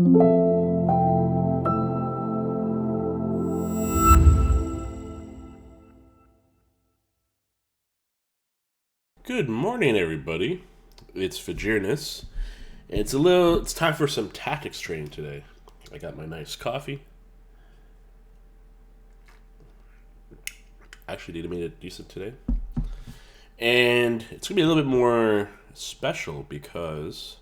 Good morning, everybody. It's Vegereness. And it's time for some tactics training today. I got my nice coffee. Actually, Dita made it decent today. And it's going to be a little bit more special because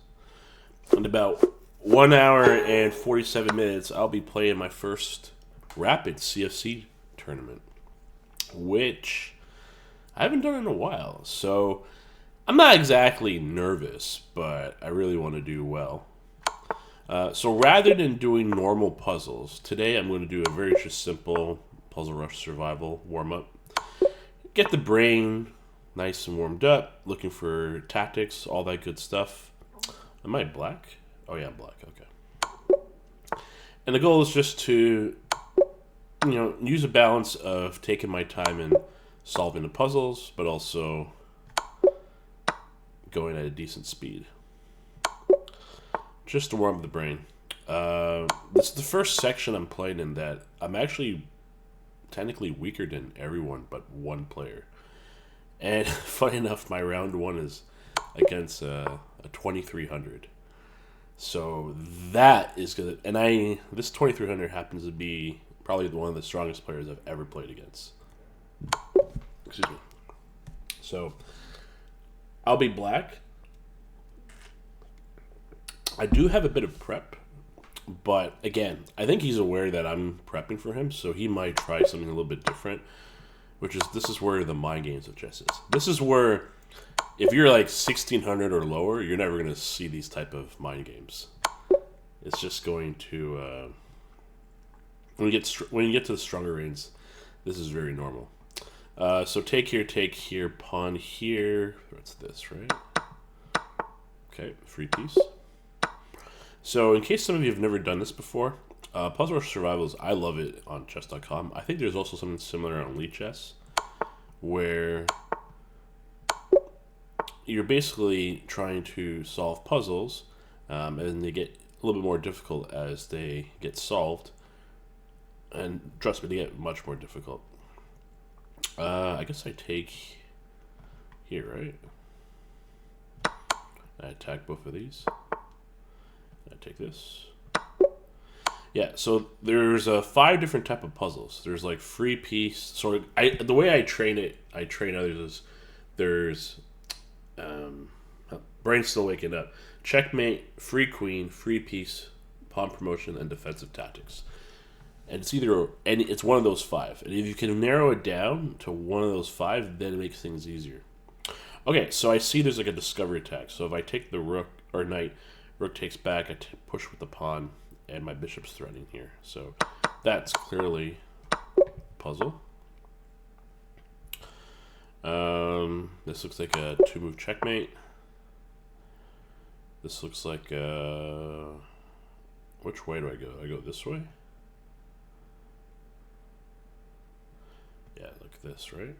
in about 1 hour and 47 minutes, I'll be playing my first Rapid CFC tournament, which I haven't done in a while. So I'm not exactly nervous, but I really want to do well. So rather than doing normal puzzles, today I'm going to do a very just simple Puzzle Rush Survival warm-up. Get the brain nice and warmed up, looking for tactics, all that good stuff. Am I black? Oh yeah, I'm black, okay. And the goal is just to, use a balance of taking my time and solving the puzzles, but also going at a decent speed. Just to warm up the brain. This is the first section I'm playing in that I'm actually technically weaker than everyone but one player. And funny enough, my round one is against a 2300. So that is good. And this 2300 happens to be probably one of the strongest players I've ever played against. Excuse me. So I'll be black. I do have a bit of prep, but again, I think he's aware that I'm prepping for him, so he might try something a little bit different. This is where the mind games of chess is. This is where, if you're like 1600 or lower, you're never going to see these type of mind games. It's just going to when you get to the stronger reigns, this is very normal. So take here, pawn here. What's this, right? Okay, free piece. So in case some of you have never done this before, Puzzle Rush Survivals, I love it on chess.com. I think there's also something similar on Elite Chess, where you're basically trying to solve puzzles, and they get a little bit more difficult as they get solved. And trust me, they get much more difficult. I guess I take here, right? I attack both of these. I take this. Yeah, so there's 5 different type of puzzles. There's like free piece. So the way I train others is there's brain still waking up. Checkmate, free queen, free piece, pawn promotion, and defensive tactics. And it's one of those 5. And if you can narrow it down to one of those 5, then it makes things easier. Okay, so I see there's like a discovery attack. So if I take the rook or knight, rook takes back, I push with the pawn, and my bishop's threatening here. So that's clearly puzzle. This looks like a 2-move checkmate. This looks like which way do I go? I go this way? Yeah, like this, right?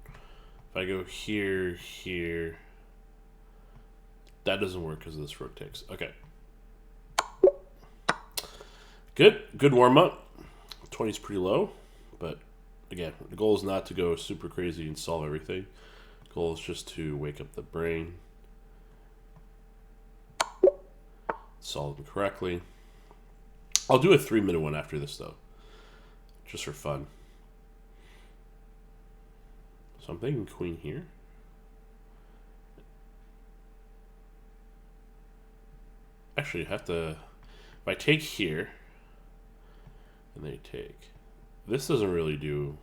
If I go here, that doesn't work because this rook takes. Okay. Good warm-up. 20 is pretty low, but again, the goal is not to go super crazy and solve everything. The goal is just to wake up the brain, solve them correctly. I'll do a 3-minute one after this, though, just for fun. So I'm thinking queen here. Actually, you have to, if I take here, and they take, this doesn't really do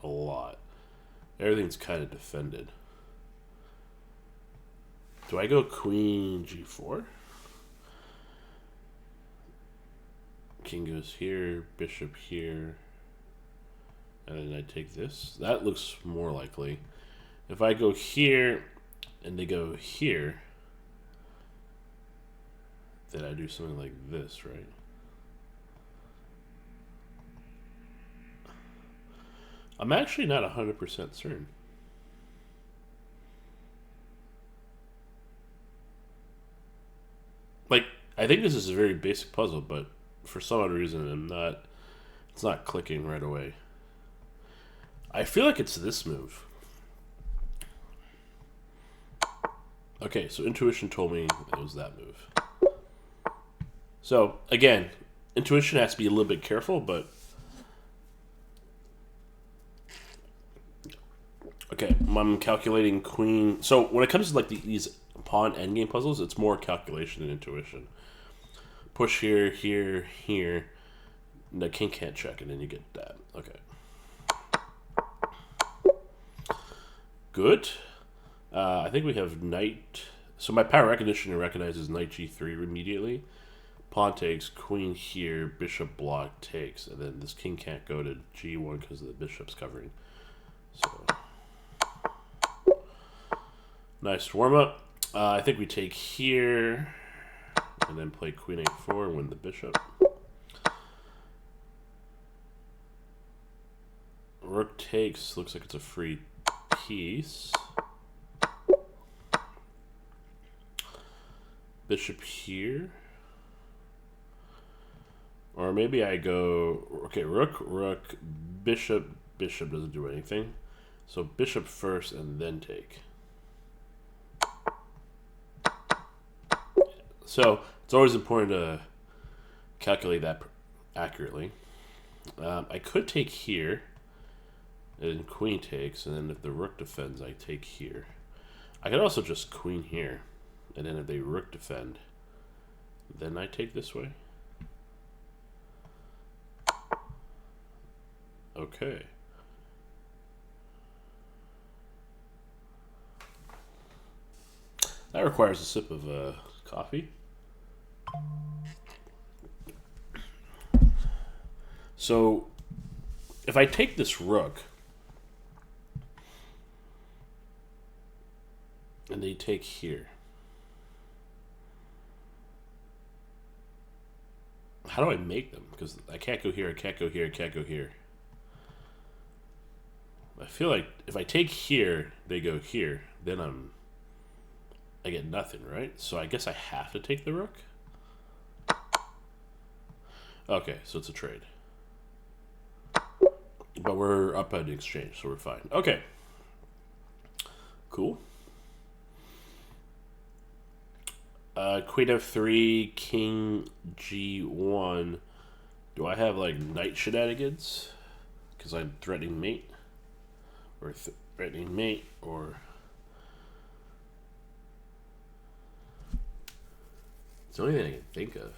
a lot. Everything's kind of defended. Do I go queen g4? King goes here, bishop here, and then I take this. That looks more likely. If I go here and they go here, then I do something like this, right? I'm actually not 100% certain. Like, I think this is a very basic puzzle, but for some odd reason, it's not clicking right away. I feel like it's this move. Okay, so intuition told me it was that move. So, again, intuition has to be a little bit careful, but... Okay, I'm calculating queen. So, when it comes to like these pawn endgame puzzles, it's more calculation than intuition. Push here, here, here. The king can't check, and then you get that. Okay. Good. I think we have knight. So my power recognition recognizes knight g3 immediately. Pawn takes, queen here, bishop block takes, and then this king can't go to g1 because the bishop's covering. So nice warm up. I think we take here, and then play queen a4 and win the bishop. Rook takes. Looks like it's a free piece. Bishop here. Or maybe I go... Okay, rook, rook, bishop. Bishop doesn't do anything. So bishop first and then take. So it's always important to calculate that accurately. I could take here. And queen takes, and then if the rook defends, I take here. I could also just queen here, and then if they rook defend, then I take this way. Okay. That requires a sip of coffee. So, if I take this rook, and they take here. How do I make them? Because I can't go here, I can't go here, I can't go here. I feel like if I take here, they go here, then I get nothing, right? So I guess I have to take the rook? Okay, so it's a trade. But we're up at the exchange, so we're fine. Okay. Cool. Queen f3, king g1. Do I have like knight shenanigans? Because I'm threatening mate, or threatening mate, or it's the only thing I can think of.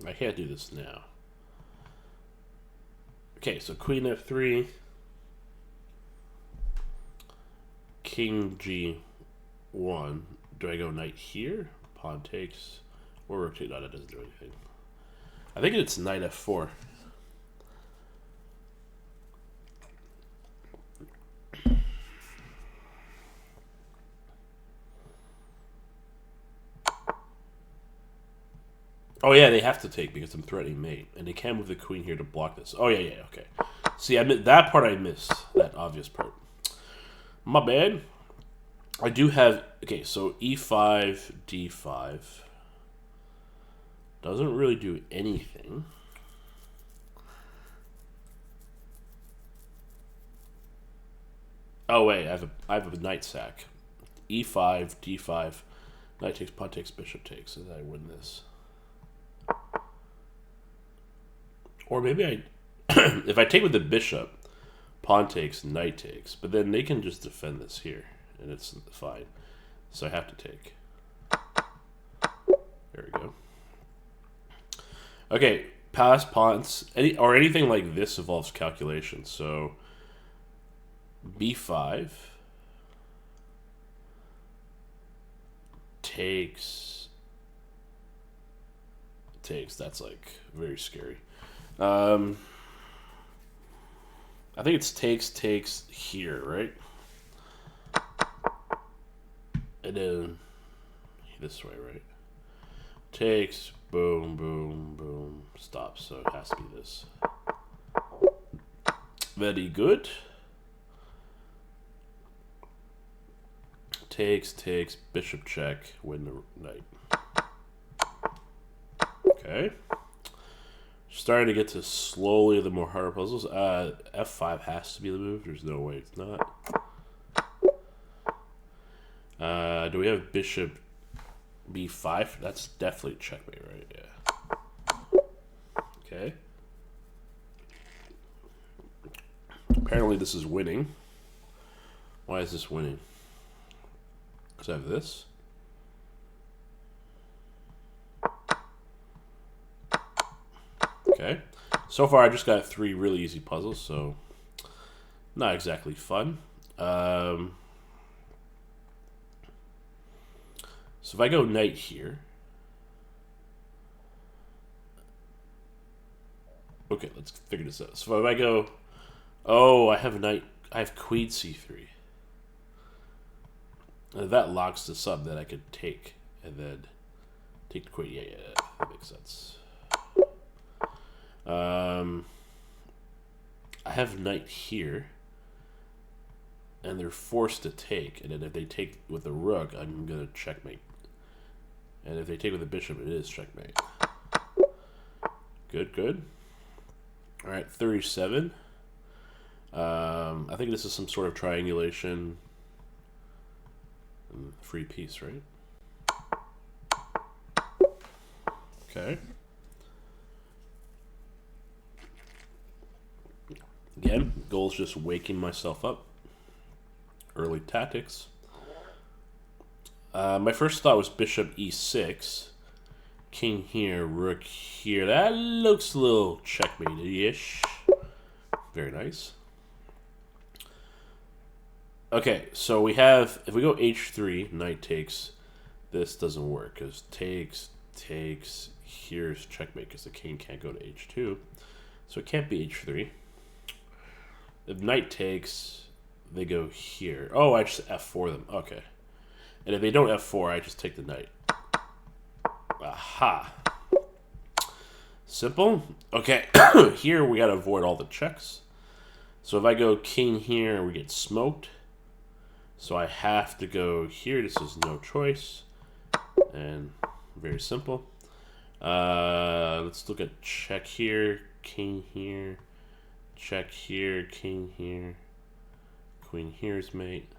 I can't do this now. Okay, so queen f3. King g1. Do I go knight here? Pawn takes. Or rotate. No, that doesn't do anything. I think it's knight f4. Oh yeah, they have to take because I'm threatening mate. And they can't move the queen here to block this. Oh yeah, okay. See, that part I missed. That obvious part. My bad. I do have... Okay, so e5, d5. Doesn't really do anything. Oh, wait. I have a knight sack. e5, d5. Knight takes, pawn takes, bishop takes. And I win this. Or maybe I... if I take with the bishop... Pawn takes, knight takes, but then they can just defend this here, and it's fine. So I have to take. There we go. Okay, pass pawns, anything like this involves calculation. So b5 takes. That's like very scary. I think it's takes here, right? And then this way, right? Takes, boom, boom, boom, stops. So it has to be this. Very good. takes, bishop check, win the knight. Okay. Starting to get to slowly the more harder puzzles. F5 has to be the move. There's no way it's not. Do we have bishop B5? That's definitely checkmate, right? Yeah. Okay. Apparently this is winning. Why is this winning? Because I have this. Okay. So far I just got 3 really easy puzzles, so not exactly fun. So if I go knight here. Okay, let's figure this out. So if I go, oh, I have knight, I have queen c3. And that locks this up that I could take, and then take the queen. Yeah, that makes sense. I have knight here, and they're forced to take, and then if they take with the rook, I'm gonna checkmate. And if they take with the bishop, it is checkmate. Good, good. All right, 37. I think this is some sort of triangulation. Free piece, right? Okay. Again, goal is just waking myself up. Early tactics. My first thought was bishop e6. King here, rook here. That looks a little checkmate-ish. Very nice. Okay, so we have, if we go h3, knight takes, this doesn't work, because takes, here's checkmate, because the king can't go to h2. So it can't be h3. If knight takes, they go here. Oh, I just f4 them. Okay. And if they don't f4, I just take the knight. Aha. Simple. Okay, here we got to avoid all the checks. So if I go king here, we get smoked. So I have to go here. This is no choice. And very simple. Let's look at check here, king here, check here, king here, queen here's mate.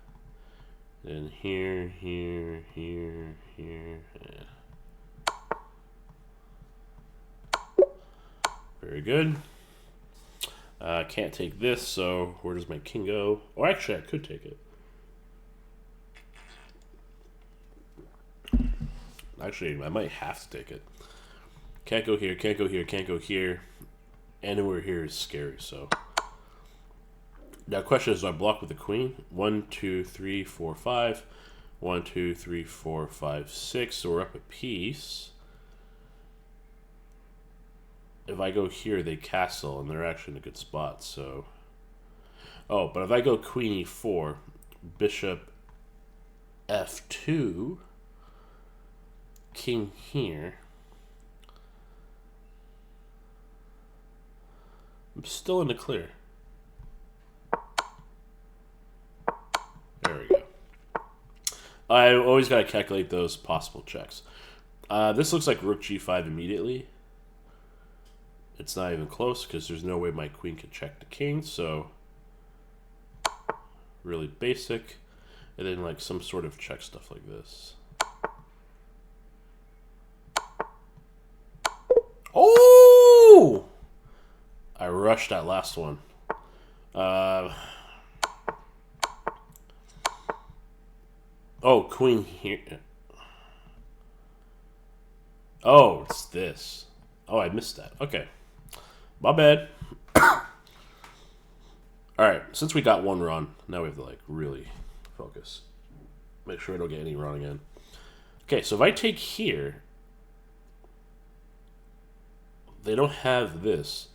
Then here, here, here, here. Yeah. Very good. Can't take this, so where does my king go? Oh, actually, I could take it. Actually, I might have to take it. Can't go here, can't go here, can't go here. Anywhere here is scary, so. Now, question is, do I block with the queen? 1, 2, 3, 4, 5. 1, 2, 3, 4, 5, 6. So we're up a piece. If I go here, they castle, and they're actually in a good spot, so. Oh, but if I go queen e4, bishop f2, king here. I'm still in the clear. There we go. I always got to calculate those possible checks. This looks like rook g5 immediately. It's not even close because there's no way my queen could check the king, so really basic. And then like some sort of check stuff like this. Oh! I rushed that last one. Oh, queen here. Oh, it's this. Oh, I missed that. Okay. My bad. Alright, since we got one run, now we have to like really focus. Make sure I don't get any wrong again. Okay, so if I take here, they don't have this.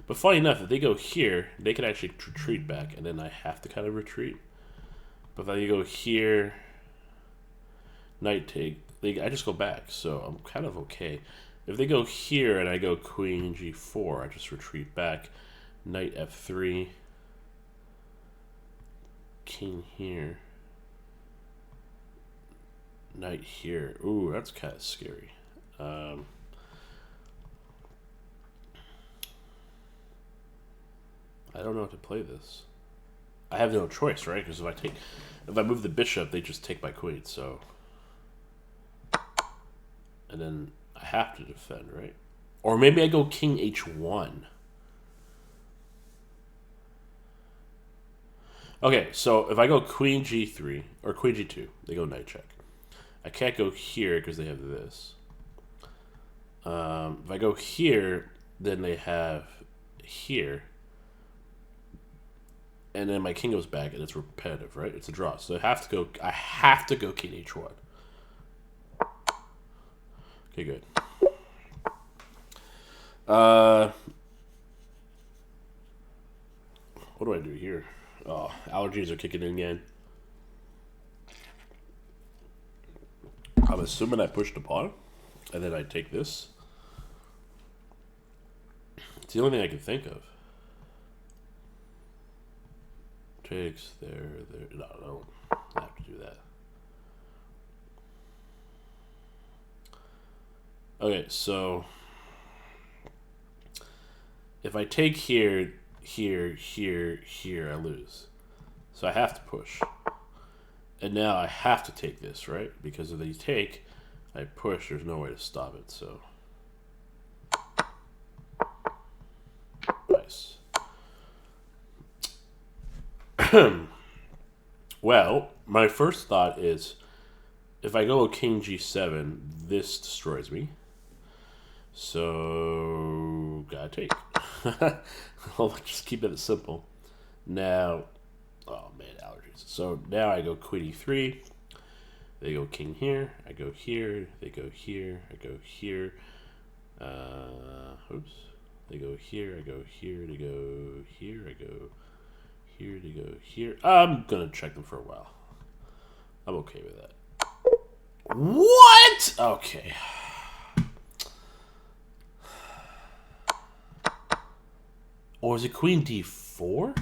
But funny enough, if they go here, they can actually retreat back, and then I have to kind of retreat. But if I go here, knight take, I just go back, so I'm kind of okay. If they go here and I go queen g4, I just retreat back, knight f3, king here, knight here. Ooh, that's kind of scary. I don't know how to play this. I have no choice, right? Because if I move the bishop, they just take my queen. So, and then I have to defend, right? Or maybe I go king h1. Okay, so if I go queen g3 or queen g2, they go knight check. I can't go here because they have this. If I go here, then they have here. And then my king goes back, and it's repetitive, right? It's a draw, so I have to go king h1. Okay, good. What do I do here? Oh, allergies are kicking in again. I'm assuming I push the pawn, and then I take this. It's the only thing I can think of. Takes there. No, I don't have to do that. Okay, so if I take here, I lose. So I have to push. And now I have to take this, right? Because if they take, I push, there's no way to stop it, so. Nice. Well, my first thought is, if I go king g7, this destroys me. So, gotta take. I'll just keep it simple. Now, oh man, allergies. So now I go queen e3. They go king here. I go here. They go here. I go here. Oops. They go here. I go here. They go here. I go here. They go here. I'm gonna check them for a while. I'm okay with that. What? Okay. Or is it queen d4?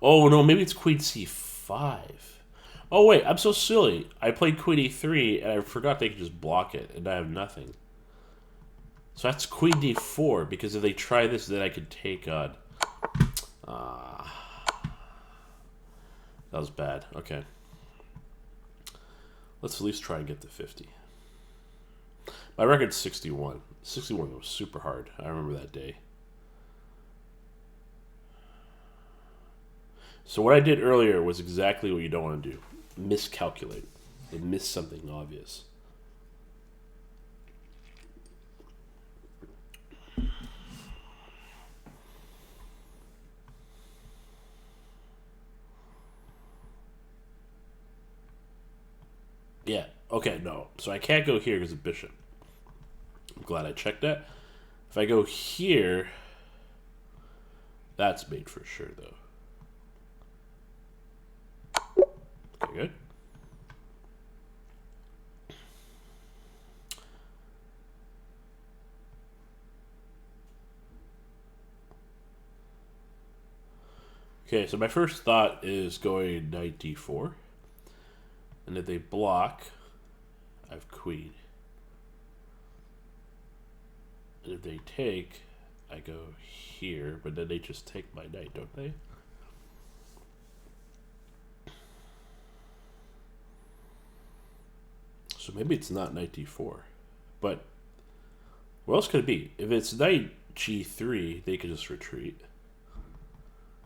Oh, no, maybe it's queen c5. Oh, wait, I'm so silly. I played queen e3, and I forgot they could just block it, and I have nothing. So that's queen d4, because if they try this, then I could take on... that was bad. Okay. Let's at least try and get to 50. My record's 61. 61 was super hard. I remember that day. So what I did earlier was exactly what you don't want to do. Miscalculate. And miss something obvious. Yeah. Okay, no. So I can't go here because of bishop. I'm glad I checked that. If I go here, that's mate for sure, though. Okay, good. Okay, so my first thought is going knight d4. And if they block, I have queen. And if they take, I go here, but then they just take my knight, don't they? So maybe it's not knight d4. But what else could it be? If it's knight g3, they could just retreat.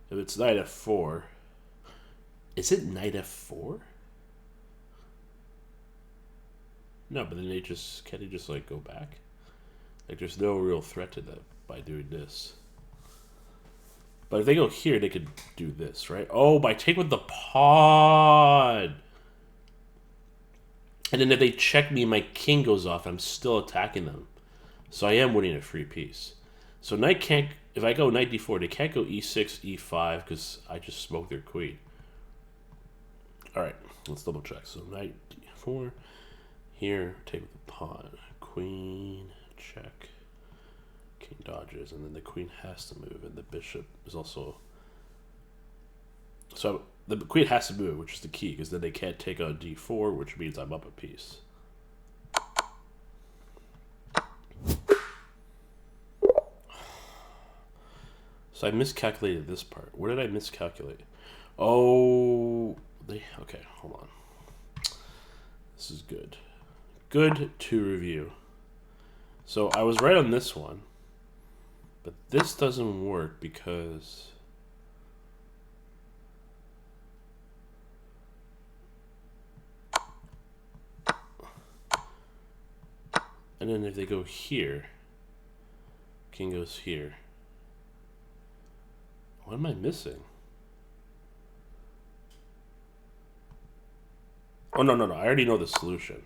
If it's knight f4, is it knight f4? No, but then can't they just like go back? Like there's no real threat to them by doing this. But if they go here, they could do this, right? Oh, by take with the pawn. And then if they check me, my king goes off. I'm still attacking them. So I am winning a free piece. So knight can't... If I go knight d4, they can't go e6, e5, because I just smoked their queen. Alright, let's double check. So knight d4. Here, take with the pawn. Queen, check. King dodges, and then the queen has to move, and the bishop is also... So the queen has to move, which is the key, because then they can't take on d4, which means I'm up a piece. So I miscalculated this part. Where did I miscalculate? Oh, okay, hold on. This is good. Good to review. So I was right on this one, but this doesn't work because and then if they go here, king goes here. What am I missing? Oh, no. I already know the solution.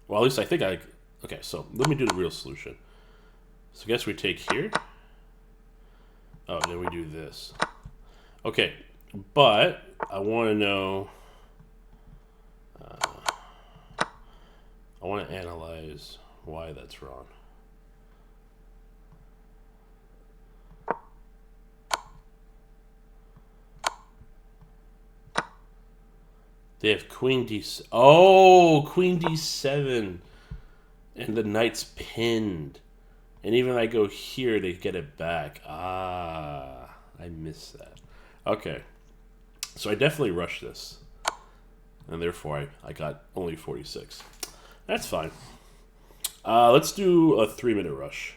Well, at least I think I... Okay, so let me do the real solution. So I guess we take here. Oh, then we do this. Okay, but I want to know... I want to analyze why that's wrong. They have queen d7. Oh, queen d7. And the knight's pinned. And even if I go here, they get it back. Ah, I missed that. Okay. So I definitely rushed this. And therefore, I got only 46. That's fine. Let's do a 3-minute rush.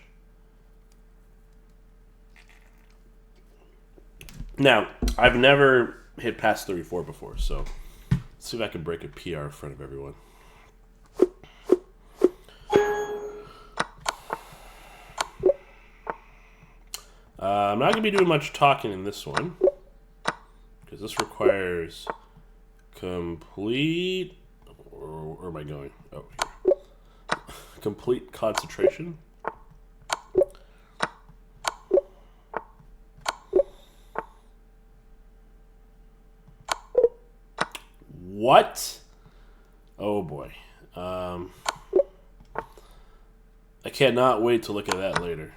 Now, I've never hit past 34 before, so let's see if I can break a PR in front of everyone. I'm not going to be doing much talking in this one, because this requires complete... Where am I going? Oh, here. Complete concentration. What? Oh boy. I cannot wait to look at that later.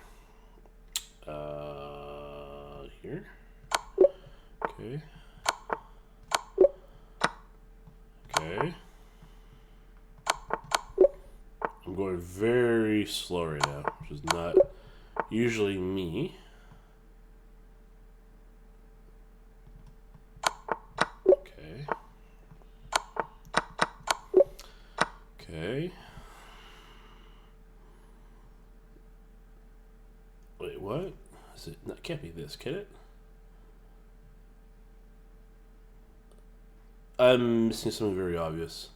Here. Okay. Okay. I'm going very slow right now, which is not usually me. Okay. Okay. Wait, what? Is it? No, it can't be this, can it? I'm missing something very obvious.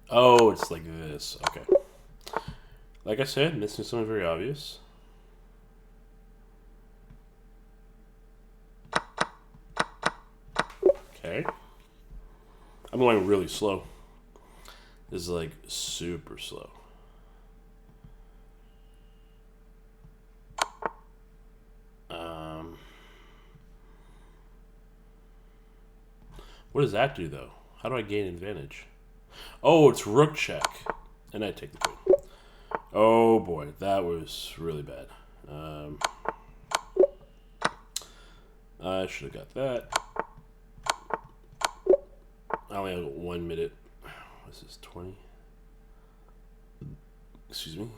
Oh, it's like this. Okay. Like I said, missing something very obvious. Okay. I'm going really slow. This is like super slow. What does that do, though? How do I gain advantage? Oh, it's rook check. And I take the queen. Oh, boy. That was really bad. I should have got that. I only have 1 minute. What's this, 20? Excuse me.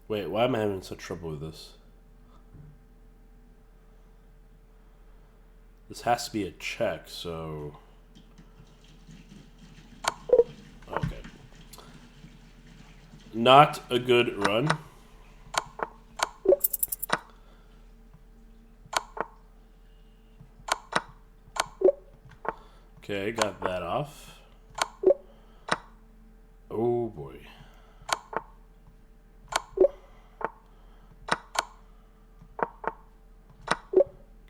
Wait, why am I having such trouble with this? This has to be a check, so... Okay. Not a good run. Okay, got that off. Oh boy.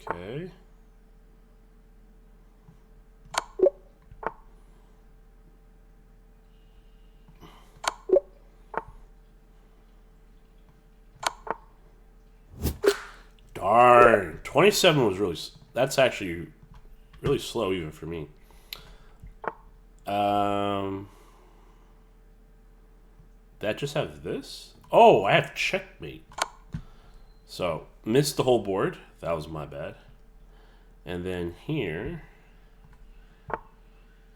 Okay. Darn. 27 was really... That's actually really slow even for me. That just has this? Oh, I have checkmate. So, missed the whole board. That was my bad. And then here...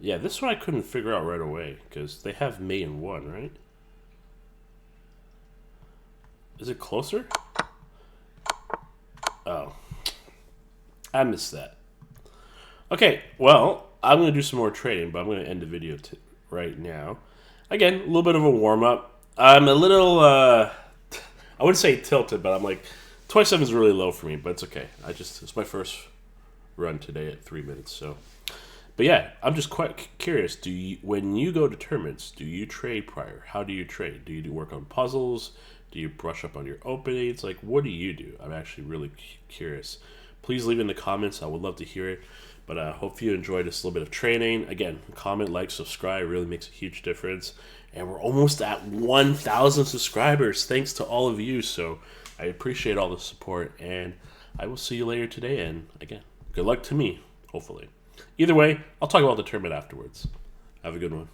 Yeah, this one I couldn't figure out right away, because they have mate in 1, right? Is it closer? Oh. I missed that. Okay, well, I'm going to do some more trading, but I'm going to end the video right now. Again, a little bit of a warm-up. I'm a little, I wouldn't say tilted, but I'm like, 27 is really low for me, but it's okay. It's my first run today at 3 minutes, so. But yeah, I'm just quite curious. When you go to tournaments, do you trade prior? How do you trade? Do you work on puzzles? Do you brush up on your openings? Like, what do you do? I'm actually really curious. Please leave in the comments. I would love to hear it. But I hope you enjoyed this little bit of training. Again, comment, like, subscribe. It really makes a huge difference. And we're almost at 1,000 subscribers. Thanks to all of you. So I appreciate all the support. And I will see you later today. And again, good luck to me, hopefully. Either way, I'll talk about the tournament afterwards. Have a good one.